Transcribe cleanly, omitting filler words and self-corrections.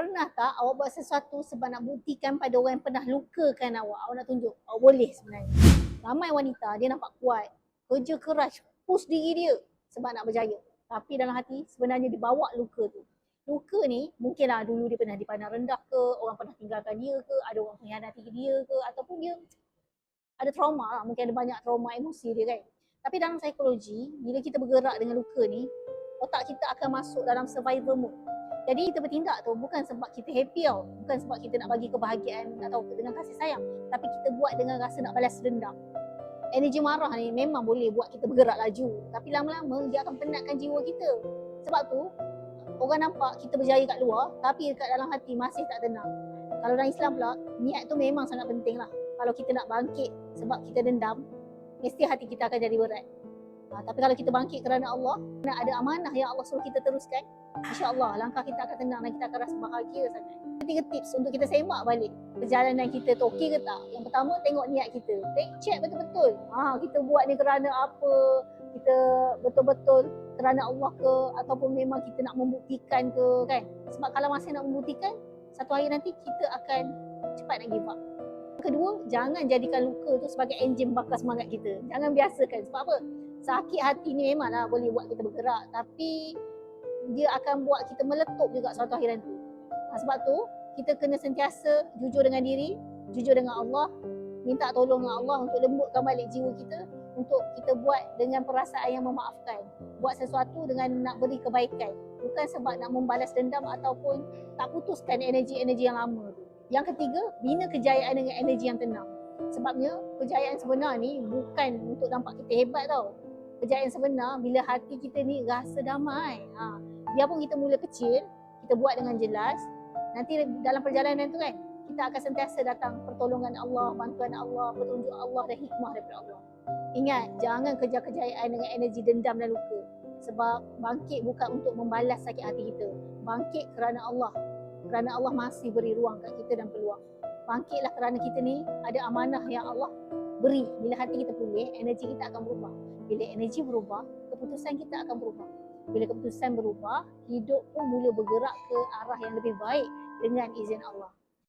Pernah tak awak buat sesuatu sebab nak buktikan pada orang yang pernah lukakan awak? Awak nak tunjuk, awak boleh sebenarnya. Ramai wanita, dia nampak kuat, kerja keras, push diri dia sebab nak berjaya. Tapi dalam hati sebenarnya dia bawa luka tu. Luka ni mungkinlah dulu dia pernah dipandang rendah ke, orang pernah tinggalkan dia ke, ada orang mengkhianati dia ke, ataupun dia ada trauma lah, mungkin ada banyak trauma emosi dia kan. Tapi dalam psikologi, bila kita bergerak dengan luka ni, otak kita akan masuk dalam survival mode. Jadi kita bertindak tu bukan sebab kita happy tau, bukan sebab kita nak bagi kebahagiaan atau dengan kasih sayang, tapi kita buat dengan rasa nak balas dendam. Energi marah ni memang boleh buat kita bergerak laju, tapi lama-lama dia akan penatkan jiwa kita. Sebab tu, orang nampak kita berjaya kat luar, tapi dekat dalam hati masih tak tenang. Kalau dalam Islam pula, niat tu memang sangat penting lah. Kalau kita nak bangkit sebab kita dendam, mesti hati kita akan jadi berat. Tapi kalau kita bangkit kerana Allah, nak ada amanah yang Allah suruh kita teruskan, insya-Allah langkah kita akan tenang dan kita akan rasa bahagia sangat. 3 tips untuk kita semak balik perjalanan kita tu okey ke tak. Yang pertama, tengok niat kita. Check betul-betul. Kita buat ni kerana apa? Kita betul-betul kerana Allah ke, ataupun memang kita nak membuktikan ke kan? Sebab kalau masih nak membuktikan, satu hari nanti kita akan cepat nak give up. Kedua, jangan jadikan luka tu sebagai enjin bakar semangat kita. Jangan biasakan. Sebab apa? Sakit hati ni memanglah boleh buat kita bergerak, tapi dia akan buat kita meletup juga suatu hari nanti. Sebab tu, kita kena sentiasa jujur dengan diri, jujur dengan Allah, minta tolong dengan Allah untuk lembutkan balik jiwa kita, untuk kita buat dengan perasaan yang memaafkan. Buat sesuatu dengan nak beri kebaikan, bukan sebab nak membalas dendam ataupun tak putuskan energi-energi yang lama tu. Yang ketiga, bina kejayaan dengan energi yang tenang. Sebabnya kejayaan sebenar ni bukan untuk nampak kita hebat tau. Kejayaan sebenar bila hati kita ni rasa damai. Biarpun kita mula kecil, kita buat dengan jelas, nanti dalam perjalanan tu kan, kita akan sentiasa datang pertolongan Allah, bantuan Allah, petunjuk Allah dan hikmah daripada Allah. Ingat, jangan kejar kejayaan dengan energi dendam dan luka. Sebab bangkit bukan untuk membalas sakit hati kita. Bangkit kerana Allah. Kerana Allah masih beri ruang kat kita dan peluang. Bangkitlah kerana kita ni ada amanah yang Allah beri. Bila hati kita pulih, energi kita akan berubah. Bila energi berubah, keputusan kita akan berubah. Bila keputusan berubah, hidup pun mula bergerak ke arah yang lebih baik dengan izin Allah.